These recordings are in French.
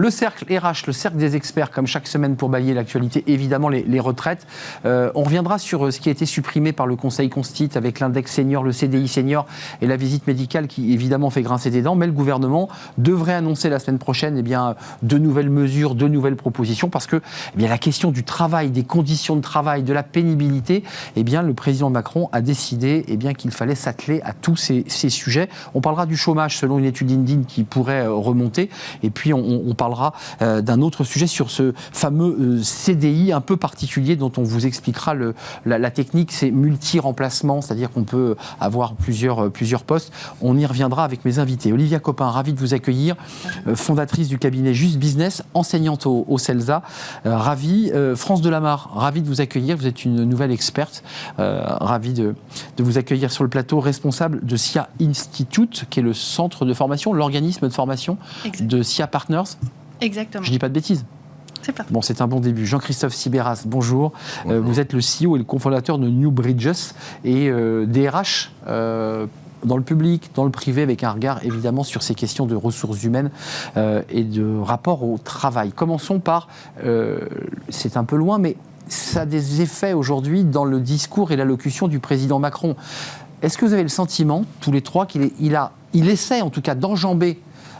Le cercle RH, le cercle des experts, comme chaque semaine pour balayer l'actualité, évidemment les retraites. On reviendra sur ce qui a été supprimé par le Conseil Constit avec l'index senior, le CDI senior et la visite médicale qui évidemment fait grincer des dents. Mais le gouvernement devrait annoncer la semaine prochaine de nouvelles mesures, de nouvelles propositions parce que la question du travail, des conditions de travail, de la pénibilité, le président Macron a décidé qu'il fallait s'atteler à tous ces sujets. On parlera du chômage selon une étude Indeed qui pourrait remonter et puis on parlera d'un autre sujet sur ce fameux CDI un peu particulier dont on vous expliquera la technique, c'est multi-remplacement, c'est-à-dire qu'on peut avoir plusieurs postes. On y reviendra avec mes invités. Olivia Copin, ravie de vous accueillir, fondatrice du cabinet Just Business, enseignante au CELSA, ravie. France Delamarre, ravie de vous accueillir, vous êtes une nouvelle experte, ravie de vous accueillir sur le plateau, responsable de SIA Institute, qui est le centre de formation, l'organisme de formation de SIA Partners. Exactement. Je dis pas de bêtises. C'est parfait. Bon, c'est un bon début. Jean-Christophe Sibéras, bonjour. Vous êtes le CEO et le cofondateur de New Bridges et DRH dans le public, dans le privé, avec un regard évidemment sur ces questions de ressources humaines et de rapport au travail. Commençons par, c'est un peu loin, mais ça a des effets aujourd'hui dans le discours et l'allocution du président Macron. Est-ce que vous avez le sentiment, tous les trois, qu'il essaie en tout cas d'enjamber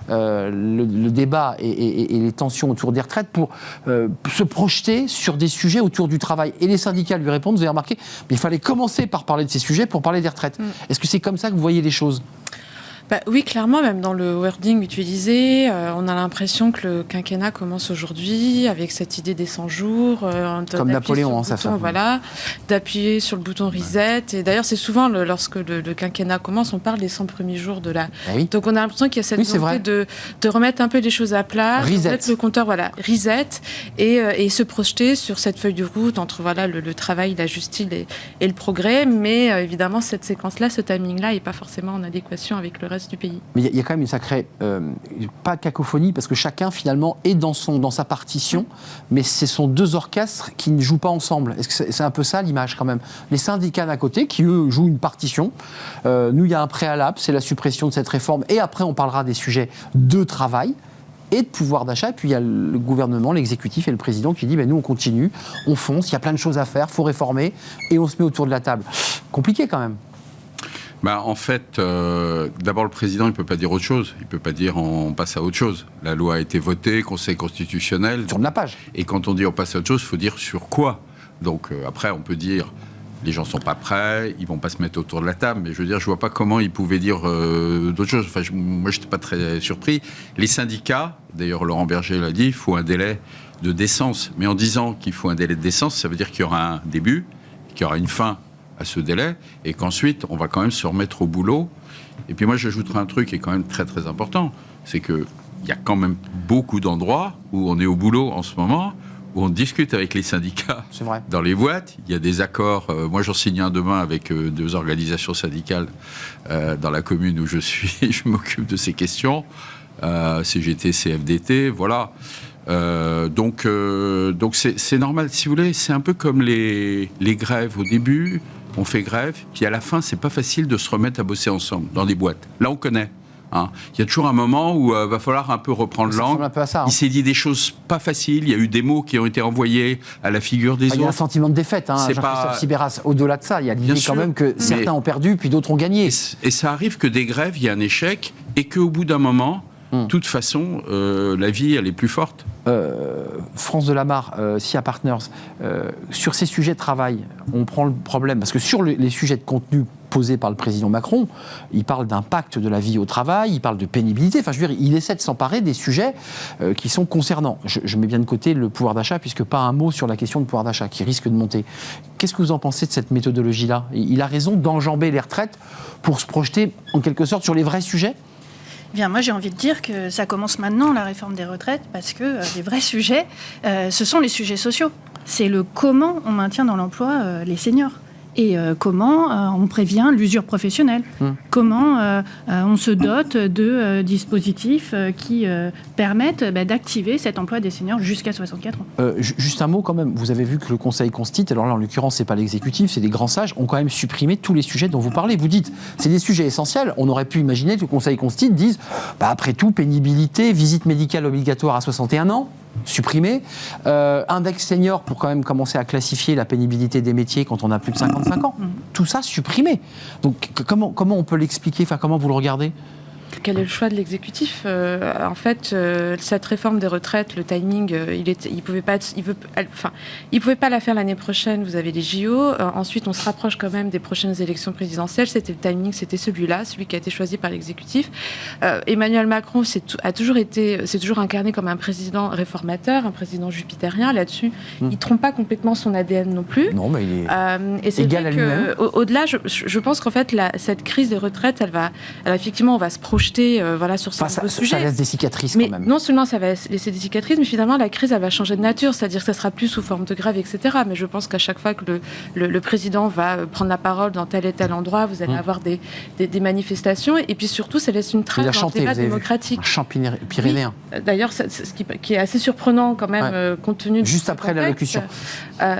le débat et les tensions autour des retraites pour se projeter sur des sujets autour du travail? Et les syndicats lui répondent, vous avez remarqué, mais il fallait commencer par parler de ces sujets pour parler des retraites. Est-ce que c'est comme ça que vous voyez les choses? Oui, clairement, même dans le wording utilisé, on a l'impression que le quinquennat commence aujourd'hui avec cette idée des 100 jours. Comme Napoléon, ça fait. Voilà, d'appuyer sur le bouton reset. Et d'ailleurs, c'est souvent, lorsque le quinquennat commence, on parle des 100 premiers jours de la... Donc on a l'impression qu'il y a cette volonté de remettre un peu les choses à plat, de mettre le compteur, reset, et se projeter sur cette feuille de route entre le travail, la justice et le progrès. Mais évidemment, cette séquence-là, ce timing-là, n'est pas forcément en adéquation avec le reste du pays. Mais il y a quand même une sacrée, pas cacophonie, parce que chacun finalement est dans sa partition, mais ce sont deux orchestres qui ne jouent pas ensemble. Est-ce que c'est un peu ça l'image quand même? Les syndicats d'un côté, qui eux jouent une partition, nous il y a un préalable, c'est la suppression de cette réforme, et après on parlera des sujets de travail et de pouvoir d'achat, et puis il y a le gouvernement, l'exécutif et le président qui dit nous on continue, on fonce, il y a plein de choses à faire, il faut réformer, et on se met autour de la table. Compliqué quand même. En fait, d'abord le président, il ne peut pas dire autre chose. Il ne peut pas dire on passe à autre chose. La loi a été votée, Conseil constitutionnel. Tourne la page. Et quand on dit on passe à autre chose, il faut dire sur quoi. Donc après, on peut dire les gens ne sont pas prêts, ils ne vont pas se mettre autour de la table. Mais je veux dire, je ne vois pas comment ils pouvaient dire d'autres choses. Enfin, moi, je n'étais pas très surpris. Les syndicats, d'ailleurs Laurent Berger l'a dit, il faut un délai de décence. Mais en disant qu'il faut un délai de décence, ça veut dire qu'il y aura un début, qu'il y aura une fin à ce délai, et qu'ensuite, on va quand même se remettre au boulot. Et puis moi, j'ajouterai un truc qui est quand même très, très important, c'est qu'il y a quand même beaucoup d'endroits où on est au boulot en ce moment, où on discute avec les syndicats dans les boîtes. Il y a des accords. Moi, j'en signe un demain avec deux organisations syndicales dans la commune où je suis. Je m'occupe de ces questions. CGT, CFDT, voilà. Donc c'est normal, si vous voulez. C'est un peu comme les grèves au début. On fait grève, puis à la fin, c'est pas facile de se remettre à bosser ensemble dans des boîtes. Là, on connaît. Il y a toujours un moment où va falloir un peu reprendre langue. Il s'est dit des choses pas faciles. Il y a eu des mots qui ont été envoyés à la figure des autres. Il y a un sentiment de défaite, Jean-Christophe Sibéras. Au-delà de ça, il y a l'idée quand même que certains ont perdu, puis d'autres ont gagné. Et ça arrive que des grèves, il y a un échec, et qu'au bout d'un moment, de toute façon, la vie, elle est plus forte. France Delamarre, SIA Partners, sur ces sujets de travail, on prend le problème, parce que sur les sujets de contenu posés par le président Macron, il parle d'impact de la vie au travail, il parle de pénibilité, enfin je veux dire, il essaie de s'emparer des sujets qui sont concernants. Je mets bien de côté le pouvoir d'achat, puisque pas un mot sur la question de pouvoir d'achat, qui risque de monter. Qu'est-ce que vous en pensez de cette méthodologie-là? Il a raison d'enjamber les retraites pour se projeter, en quelque sorte, sur les vrais sujets? Bien, moi j'ai envie de dire que ça commence maintenant, la réforme des retraites, parce que les vrais sujets, ce sont les sujets sociaux. C'est le comment on maintient dans l'emploi les seniors. Et comment on prévient l'usure professionnelle. Comment on se dote de dispositifs qui permettent d'activer cet emploi des seniors jusqu'à 64 ans. Juste un mot quand même, vous avez vu que le Conseil constitue, alors là en l'occurrence c'est pas l'exécutif, c'est des grands sages, ont quand même supprimé tous les sujets dont vous parlez. Vous dites, c'est des sujets essentiels, on aurait pu imaginer que le Conseil constitue dise, après tout, pénibilité, visite médicale obligatoire à 61 ans, supprimé, index senior pour quand même commencer à classifier la pénibilité des métiers quand on a plus de 55 ans. Tout ça supprimé. Donc comment on peut l'expliquer, comment vous le regardez ? Quel est le choix de l'exécutif ? En fait, cette réforme des retraites, le timing, il pouvait pas la faire l'année prochaine. Vous avez les JO. Ensuite, on se rapproche quand même des prochaines élections présidentielles. C'était le timing, c'était celui-là, celui qui a été choisi par l'exécutif. Emmanuel Macron s'est toujours incarné comme un président réformateur, un président jupitérien. Là-dessus, il trompe pas complètement son ADN non plus. Non, mais il est et c'est égal vrai à lui-même. Au-delà, je pense qu'en fait, cette crise des retraites, elle va effectivement, on va se projeter sur ce sujet. Ça laisse des cicatrices mais quand même. Non seulement ça va laisser des cicatrices, mais finalement la crise elle va changer de nature, c'est-à-dire que ça sera plus sous forme de grève, etc. Mais je pense qu'à chaque fois que le président va prendre la parole dans tel et tel endroit, vous allez avoir des manifestations, et puis surtout ça laisse une trace dans le débat démocratique. Un chant pyrénéen. Oui. D'ailleurs, ce qui est assez surprenant quand même, compte tenu de juste après l'allocution.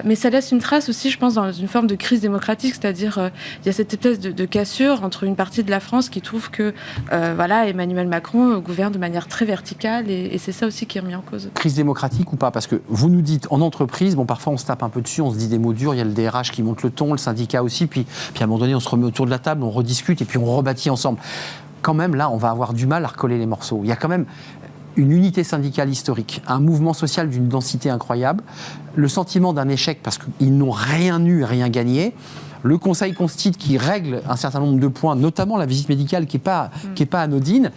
Mais ça laisse une trace aussi, je pense, dans une forme de crise démocratique, c'est-à-dire il y a cette espèce de cassure entre une partie de la France qui trouve que Emmanuel Macron gouverne de manière très verticale, et c'est ça aussi qui est remis en cause. Crise démocratique ou pas ? Parce que vous nous dites, en entreprise, parfois on se tape un peu dessus, on se dit des mots durs, il y a le DRH qui monte le ton, le syndicat aussi, puis à un moment donné on se remet autour de la table, on rediscute et puis on rebâtit ensemble. Quand même, là, on va avoir du mal à recoller les morceaux. Il y a quand même une unité syndicale historique, un mouvement social d'une densité incroyable, le sentiment d'un échec parce qu'ils n'ont rien eu et rien gagné, le Conseil constitue qui règle un certain nombre de points, notamment la visite médicale qui est pas anodine.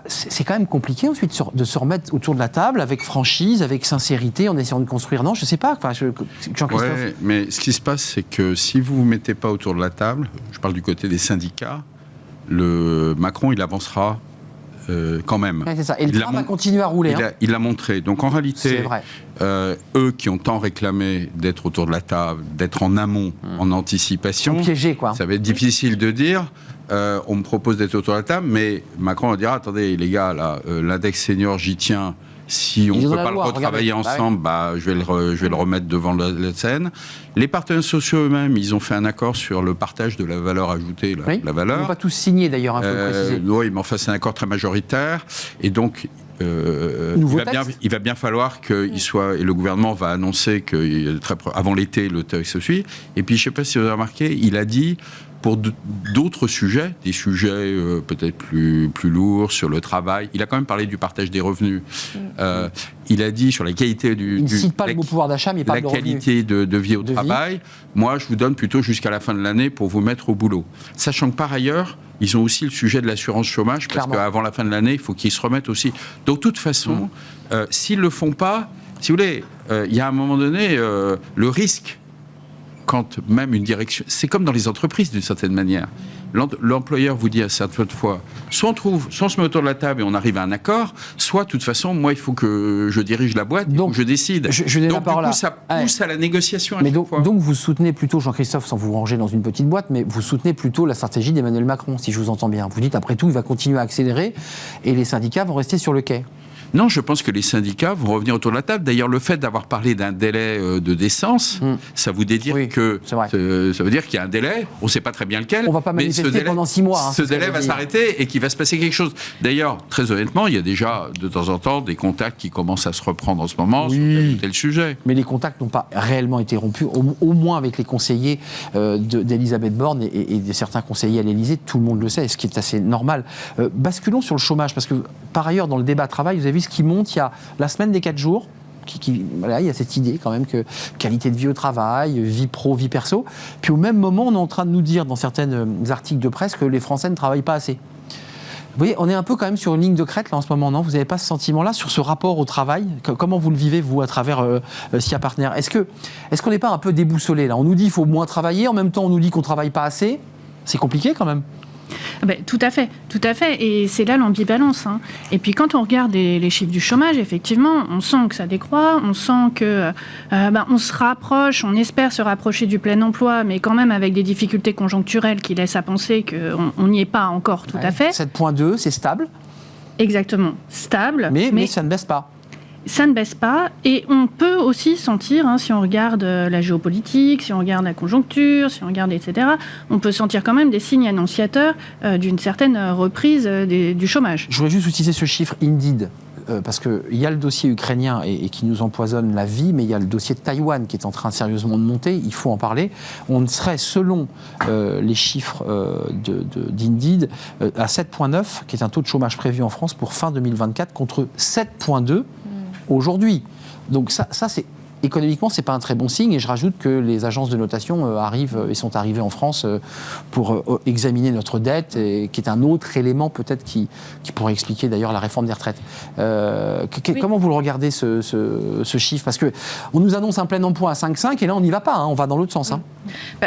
C'est quand même compliqué ensuite de se remettre autour de la table avec franchise, avec sincérité, en essayant de construire. Non, je sais pas. Jean-Christophe. Ouais, mais ce qui se passe, c'est que si vous vous mettez pas autour de la table, je parle du côté des syndicats, Macron, il avancera quand même. Ouais, c'est ça. Et le train va continuer à rouler. Il l'a montré. Donc en réalité, eux qui ont tant réclamé d'être autour de la table, d'être en amont, en anticipation, piégés, quoi. Ça va être difficile de dire. On me propose d'être autour de la table, mais Macron va dire attendez les gars, là, l'index senior, j'y tiens. Si on ne peut pas le retravailler ensemble, je vais le remettre devant la scène. Les partenaires sociaux eux-mêmes, ils ont fait un accord sur le partage de la valeur ajoutée, la valeur. Ils n'ont pas tous signé d'ailleurs, il faut le préciser. Oui, mais enfin c'est un accord très majoritaire. Et donc, il va bien falloir qu'il soit, et le gouvernement va annoncer avant l'été, le texte se suit. Et puis, je ne sais pas si vous avez remarqué, il a dit, pour d'autres sujets, des sujets peut-être plus lourds sur le travail, il a quand même parlé du partage des revenus. Il a dit sur la qualité il ne cite pas le mot pouvoir d'achat, mais il parle de la qualité de vie au travail. Moi, je vous donne plutôt jusqu'à la fin de l'année pour vous mettre au boulot. Sachant que par ailleurs, ils ont aussi le sujet de l'assurance chômage, parce qu'avant la fin de l'année, il faut qu'ils se remettent aussi. Donc, de toute façon, s'ils ne le font pas, si vous voulez, il y a un moment donné, le risque, quand même une direction... C'est comme dans les entreprises, d'une certaine manière. L'employeur vous dit à certaines fois, soit on se met autour de la table et on arrive à un accord, soit, de toute façon, moi, il faut que je dirige la boîte, donc je décide. Donc, du coup, ça pousse à la négociation à chaque fois. Donc, vous soutenez plutôt, Jean-Christophe, sans vous ranger dans une petite boîte, mais vous soutenez plutôt la stratégie d'Emmanuel Macron, si je vous entends bien. Vous dites, après tout, il va continuer à accélérer et les syndicats vont rester sur le quai. Non, je pense que les syndicats vont revenir autour de la table. D'ailleurs, le fait d'avoir parlé d'un délai de décence, ça voudrait dire que ça veut dire qu'il y a un délai. On ne sait pas très bien lequel. On ne va pas manifester pendant 6 mois. Ce délai va s'arrêter et qu'il va se passer quelque chose. D'ailleurs, très honnêtement, il y a déjà de temps en temps des contacts qui commencent à se reprendre en ce moment sur tel ou tel sujet. Mais les contacts n'ont pas réellement été rompus, au moins avec les conseillers d'Elisabeth Borne et de certains conseillers à l'Élysée. Tout le monde le sait, ce qui est assez normal. Basculons sur le chômage, parce que par ailleurs, dans le débat travail, vous avez vu ce qui monte, il y a la semaine des 4 jours, voilà, il y a cette idée quand même que qualité de vie au travail, vie pro, vie perso. Puis au même moment, on est en train de nous dire dans certains articles de presse que les Français ne travaillent pas assez. Vous voyez, on est un peu quand même sur une ligne de crête là en ce moment, non ? Vous n'avez pas ce sentiment-là sur ce rapport au travail ? Comment vous le vivez, vous, à travers SIA Partner ? Est-ce qu'on n'est pas un peu déboussolé là ? On nous dit qu'il faut moins travailler, en même temps on nous dit qu'on ne travaille pas assez. C'est compliqué quand même. Tout à fait. Et c'est là l'ambivalence. Et puis quand on regarde les chiffres du chômage, effectivement, on sent que ça décroît, on sent que on se rapproche, on espère se rapprocher du plein emploi, mais quand même avec des difficultés conjoncturelles qui laissent à penser qu'on n'y est pas encore tout à fait. 7,2, c'est stable. Exactement, stable. Mais ça ne baisse pas. Ça ne baisse pas, et on peut aussi sentir, si on regarde la géopolitique, si on regarde la conjoncture, si on regarde etc., on peut sentir quand même des signes annonciateurs d'une certaine reprise du chômage. Je voudrais juste utiliser ce chiffre Indeed, parce qu'il y a le dossier ukrainien et qui nous empoisonne la vie, mais il y a le dossier de Taïwan qui est en train sérieusement de monter, il faut en parler. On serait, selon les chiffres d'Indeed, à 7,9, qui est un taux de chômage prévu en France pour fin 2024, contre 7,2 aujourd'hui. Donc ça c'est économiquement, c'est pas un très bon signe, et je rajoute que les agences de notation arrivent et sont arrivées en France pour examiner notre dette, et qui est un autre élément peut-être qui pourrait expliquer d'ailleurs la réforme des retraites. Comment vous le regardez ce chiffre? Parce que on nous annonce un plein emploi à 5,5 et là on n'y va pas, on va dans l'autre sens.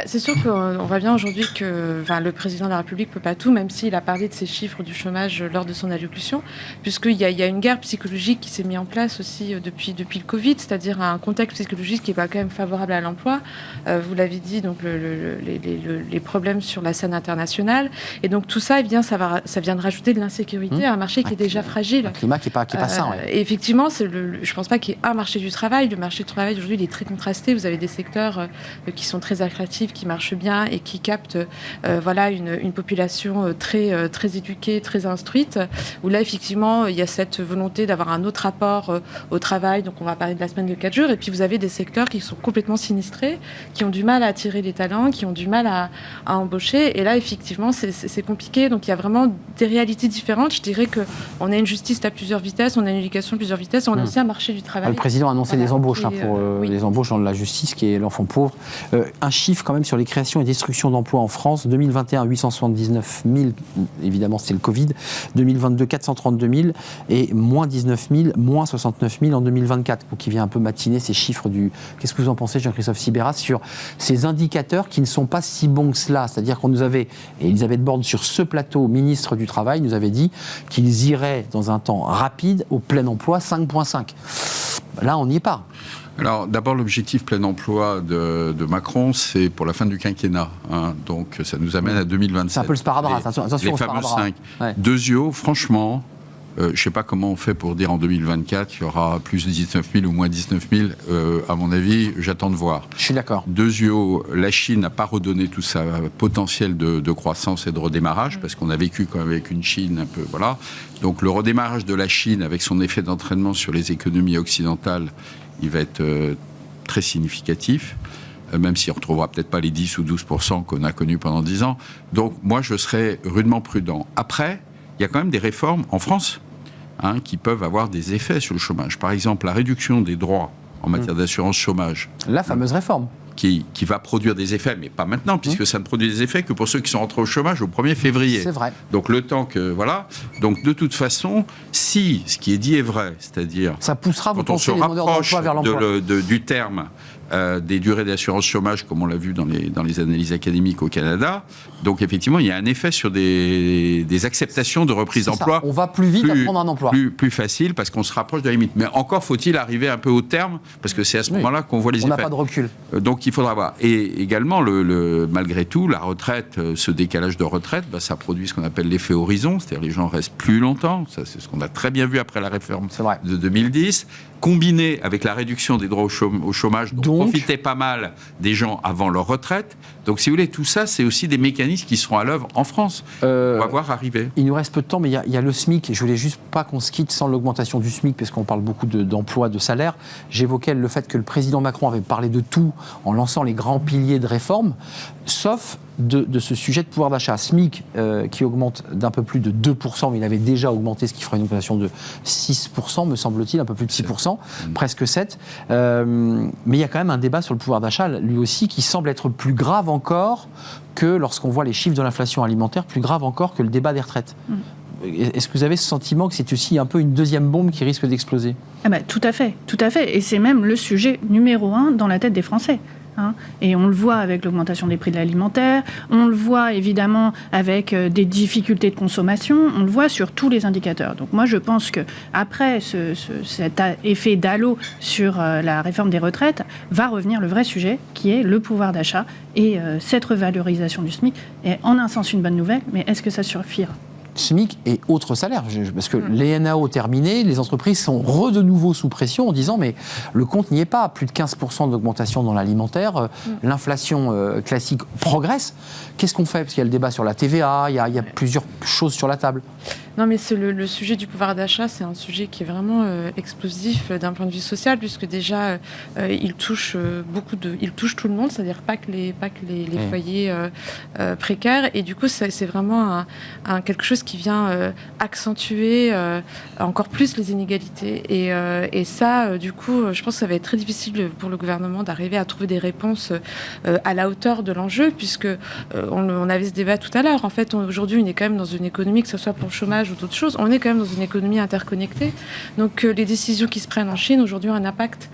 C'est sûr qu'on voit bien aujourd'hui que le président de la République ne peut pas tout, même s'il a parlé de ces chiffres du chômage lors de son allocution, puisqu'il y a une guerre psychologique qui s'est mise en place aussi depuis le Covid, c'est-à-dire un contexte psychologique qui n'est pas quand même favorable à l'emploi. Vous l'avez dit, donc les problèmes sur la scène internationale. Et donc tout ça, ça vient de rajouter de l'insécurité à un marché qui est déjà fragile. Un climat qui n'est pas sain. Et effectivement, je ne pense pas qu'il y ait un marché du travail. Le marché du travail, aujourd'hui, il est très contrasté. Vous avez des secteurs qui sont très attractifs, qui marchent bien et qui captent une population très, très éduquée, très instruite, où là, effectivement, il y a cette volonté d'avoir un autre rapport au travail. Donc on va parler de la semaine de 4 jours. Et puis vous avez des secteurs qui sont complètement sinistrés, qui ont du mal à attirer les talents, qui ont du mal à embaucher. Et là, effectivement, c'est compliqué. Donc il y a vraiment des réalités différentes. Je dirais qu'on a une justice à plusieurs vitesses, on a une éducation à plusieurs vitesses, on a aussi un marché du travail. Le président a annoncé des embauches pour les embauches dans la justice, qui est l'enfant pauvre. Un chiffre quand même sur les créations et destructions d'emplois en France. 2021, 879 000, évidemment c'est le Covid. 2022, 432 000 et moins 19 000, moins 69 000 en 2024, qui vient un peu matiner ces chiffres Qu'est-ce que vous en pensez, Jean-Christophe Sibéras, sur ces indicateurs qui ne sont pas si bons que cela? C'est-à-dire qu'on nous avait, et Elisabeth Borne sur ce plateau, ministre du Travail, nous avait dit qu'ils iraient dans un temps rapide au plein emploi 5,5. Là, on n'y est pas. Alors, d'abord, l'objectif plein emploi de Macron, c'est pour la fin du quinquennat. Donc, ça nous amène à 2027. C'est un peu le sparadrap, attention. Les fameux 5. Ouais. Deuxièmement, franchement, je ne sais pas comment on fait pour dire en 2024 qu'il y aura plus de 19 000 ou moins 19 000. À mon avis, j'attends de voir. Je suis d'accord. Deuxièmement, la Chine n'a pas redonné tout sa potentiel de croissance et de redémarrage, parce qu'on a vécu quand même avec une Chine un peu... Voilà. Donc le redémarrage de la Chine, avec son effet d'entraînement sur les économies occidentales, il va être très significatif, même si on ne retrouvera peut-être pas les 10 ou 12% qu'on a connus pendant 10 ans. Donc moi, je serais rudement prudent. Après, il y a quand même des réformes en France qui peuvent avoir des effets sur le chômage. Par exemple, la réduction des droits en matière d'assurance chômage. La fameuse réforme. Qui va produire des effets, mais pas maintenant, puisque ça ne produit des effets que pour ceux qui sont rentrés au chômage au 1er février. C'est vrai. Donc le temps que... Voilà. Donc de toute façon, si ce qui est dit est vrai, c'est-à-dire... Ça poussera, vous pensez, les demandeurs d'emploi vers l'emploi. Du terme des durées d'assurance chômage, comme on l'a vu dans les analyses académiques au Canada. Donc effectivement, il y a un effet sur des acceptations de reprise d'emploi. On va plus vite à prendre un emploi. Plus facile, parce qu'on se rapproche de la limite. Mais encore faut-il arriver un peu au terme, parce que c'est à ce moment-là qu'on voit les effets. On n'a pas de recul. Donc il faudra voir. Et également, malgré tout, la retraite, ce décalage de retraite, ça produit ce qu'on appelle l'effet horizon, c'est-à-dire les gens restent plus longtemps. Ça, c'est ce qu'on a très bien vu après la réforme de 2010. Combiné avec la réduction des droits au chômage, dont profitaient pas mal des gens avant leur retraite. Donc, si vous voulez, tout ça, c'est aussi des mécanismes qui seront à l'œuvre en France. On va voir arriver. Il nous reste peu de temps, mais il y a le SMIC. Je voulais juste pas qu'on se quitte sans l'augmentation du SMIC, parce qu'on parle beaucoup d'emploi, de salaire. J'évoquais le fait que le président Macron avait parlé de tout en lançant les grands piliers de réforme, sauf de ce sujet de pouvoir d'achat. SMIC qui augmente d'un peu plus de 2%, mais il avait déjà augmenté, ce qui ferait une augmentation de 6%, me semble-t-il, un peu plus de 6%, presque 7%. Mais il y a quand même un débat sur le pouvoir d'achat, lui aussi, qui semble être plus grave encore que, lorsqu'on voit les chiffres de l'inflation alimentaire, plus grave encore que le débat des retraites. Est-ce que vous avez ce sentiment que c'est aussi un peu une deuxième bombe qui risque d'exploser ? Tout à fait. Et c'est même le sujet numéro 1 dans la tête des Français. Et on le voit avec l'augmentation des prix de l'alimentaire, on le voit évidemment avec des difficultés de consommation, on le voit sur tous les indicateurs. Donc moi je pense qu'après cet effet d'halo sur la réforme des retraites, va revenir le vrai sujet qui est le pouvoir d'achat et cette revalorisation du SMIC est en un sens une bonne nouvelle, mais est-ce que ça suffira ? SMIC et autres salaires, parce que les NAO terminés, les entreprises sont de nouveau sous pression en disant mais le compte n'y est pas, plus de 15% d'augmentation dans l'alimentaire, l'inflation classique progresse. Qu'est-ce qu'on fait ? Parce qu'il y a le débat sur la TVA, il y a plusieurs choses sur la table. Non, mais le sujet du pouvoir d'achat, c'est un sujet qui est vraiment explosif d'un point de vue social, puisque déjà, il touche il touche tout le monde, c'est-à-dire pas que les foyers précaires. Et du coup, c'est vraiment quelque chose qui vient accentuer encore plus les inégalités. Et ça, du coup, je pense que ça va être très difficile pour le gouvernement d'arriver à trouver des réponses à la hauteur de l'enjeu, puisque on avait ce débat tout à l'heure. En fait, aujourd'hui, on est quand même dans une économie, que ce soit pour le chômage ou d'autres choses, on est quand même dans une économie interconnectée. Donc les décisions qui se prennent en Chine aujourd'hui ont un impact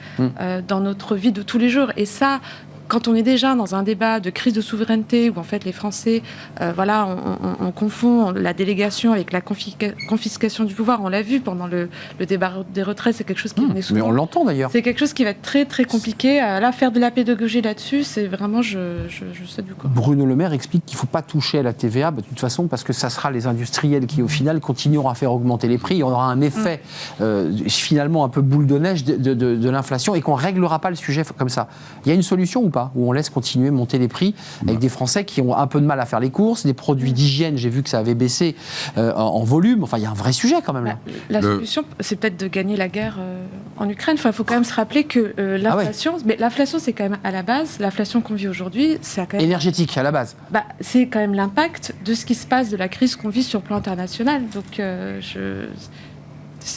dans notre vie de tous les jours. Et ça, quand on est déjà dans un débat de crise de souveraineté où en fait les Français, on confond la délégation avec la confiscation du pouvoir. On l'a vu pendant le débat des retraites, c'est quelque chose qui venait souvent. Mais on l'entend d'ailleurs. C'est quelque chose qui va être très très compliqué. Là, faire de la pédagogie là-dessus, c'est vraiment, je sais du quoi. Bruno Le Maire explique qu'il ne faut pas toucher à la TVA, de toute façon, parce que ça sera les industriels qui, au final, continueront à faire augmenter les prix. On aura un effet, finalement, un peu boule de neige de l'inflation et qu'on ne réglera pas le sujet comme ça. Il y a une solution ou pas ? Où on laisse continuer monter les prix avec des Français qui ont un peu de mal à faire les courses, des produits d'hygiène, j'ai vu que ça avait baissé en volume. Enfin, il y a un vrai sujet quand même là. La solution, c'est peut-être de gagner la guerre en Ukraine. Enfin, il faut quand même se rappeler que l'inflation, mais l'inflation, c'est quand même à la base, l'inflation qu'on vit aujourd'hui, c'est quand même énergétique à la base. C'est quand même l'impact de ce qui se passe, de la crise qu'on vit sur le plan international. Donc,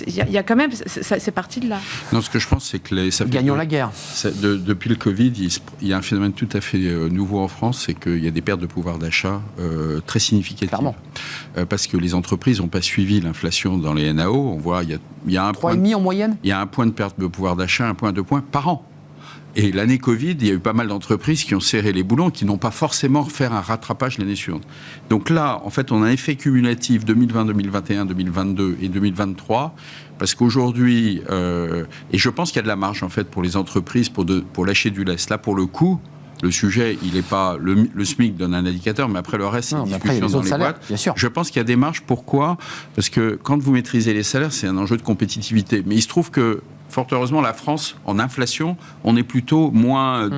il y a quand même, c'est parti de là. Non, ce que je pense, c'est que gagnons la guerre. Depuis le Covid, il y a un phénomène tout à fait nouveau en France, c'est qu'il y a des pertes de pouvoir d'achat très significatives. Clairement. Parce que les entreprises n'ont pas suivi l'inflation dans les NAO. On voit, il y a un 3,5 en moyenne. Il y a un point de perte de pouvoir d'achat, 1 point, 2 points par an. Et l'année Covid, il y a eu pas mal d'entreprises qui ont serré les boulons, qui n'ont pas forcément fait un rattrapage l'année suivante. Donc là, en fait, on a un effet cumulatif 2020, 2021, 2022 et 2023, parce qu'aujourd'hui, et je pense qu'il y a de la marge, en fait, pour les entreprises pour lâcher du lest. Là, pour le coup, le sujet, il n'est pas... Le SMIC donne un indicateur, mais après, le reste, c'est une discussion dans les boîtes. Bien sûr. Je pense qu'il y a des marges. Pourquoi ? Parce que quand vous maîtrisez les salaires, c'est un enjeu de compétitivité. Mais il se trouve que fort heureusement, la France, en inflation, on est plutôt moins...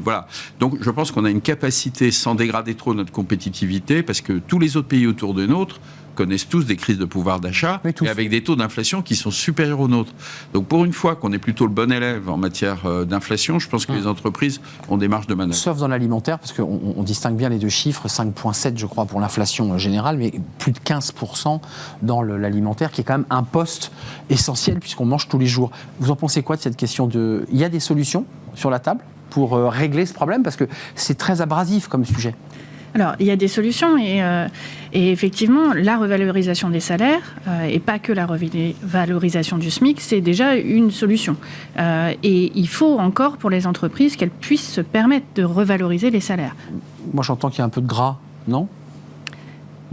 voilà. Donc, je pense qu'on a une capacité, sans dégrader trop notre compétitivité, parce que tous les autres pays autour de nôtres connaissent tous des crises de pouvoir d'achat, et avec des taux d'inflation qui sont supérieurs aux nôtres. Donc, pour une fois qu'on est plutôt le bon élève en matière d'inflation, je pense que les entreprises ont des marges de manœuvre. Sauf dans l'alimentaire, parce qu'on distingue bien les deux chiffres, 5,7 je crois pour l'inflation générale, mais plus de 15% dans l'alimentaire, qui est quand même un poste essentiel puisqu'on mange tous les jours. Vous en pensez quoi de cette question de... Il y a des solutions sur la table pour régler ce problème, parce que c'est très abrasif comme sujet. Alors, il y a des solutions et effectivement, la revalorisation des salaires, et pas que la revalorisation du SMIC, c'est déjà une solution. Et il faut encore, pour les entreprises, qu'elles puissent se permettre de revaloriser les salaires. Moi, j'entends qu'il y a un peu de gras, non ?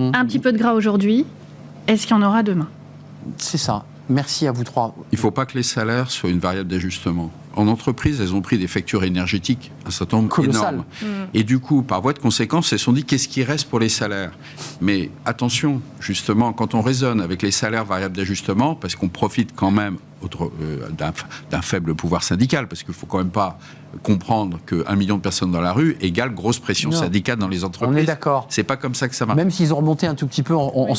Un petit peu de gras aujourd'hui. Est-ce qu'il y en aura demain ? C'est ça. Merci à vous trois. Il ne faut pas que les salaires soient une variable d'ajustement. En entreprise, elles ont pris des factures énergétiques, un certain nombre énorme. Et du coup, par voie de conséquence, elles se sont dit qu'est-ce qui reste pour les salaires. Mais attention, justement, quand on raisonne avec les salaires variables d'ajustement, parce qu'on profite quand même d'un faible pouvoir syndical, parce qu'il ne faut quand même pas comprendre qu'1 million de personnes dans la rue égale grosse pression syndicale dans les entreprises. On est d'accord. C'est pas comme ça que ça marche. Même s'ils ont remonté un tout petit peu en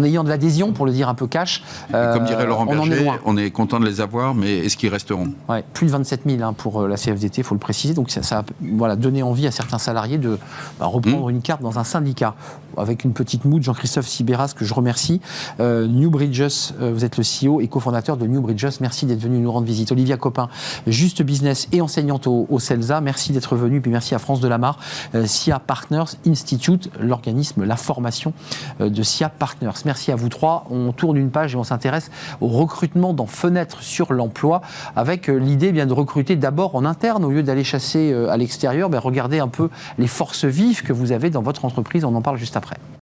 ayant de l'adhésion, pour le dire un peu cash. Comme dirait Laurent Berger, on est content de les avoir, mais est-ce qu'ils resteront ? Ouais, plus de 27 000 pour la CFDT, il faut le préciser. Donc ça a donné envie à certains salariés de reprendre une carte dans un syndicat. Avec une petite moue de Jean-Christophe Sibéras, que je remercie. New Bridges, vous êtes êtes le CEO et cofondateur de New Bridges. Merci d'être venu nous rendre visite. Olivia Copin, Juste Business et enseignante au CELSA. Merci d'être venu. Puis merci à France Delamarre, SIA Partners Institute, l'organisme, la formation de SIA Partners. Merci à vous trois. On tourne une page et on s'intéresse au recrutement dans Fenêtre sur l'emploi, avec l'idée de recruter d'abord en interne au lieu d'aller chasser à l'extérieur. Regardez un peu les forces vives que vous avez dans votre entreprise. On en parle juste après.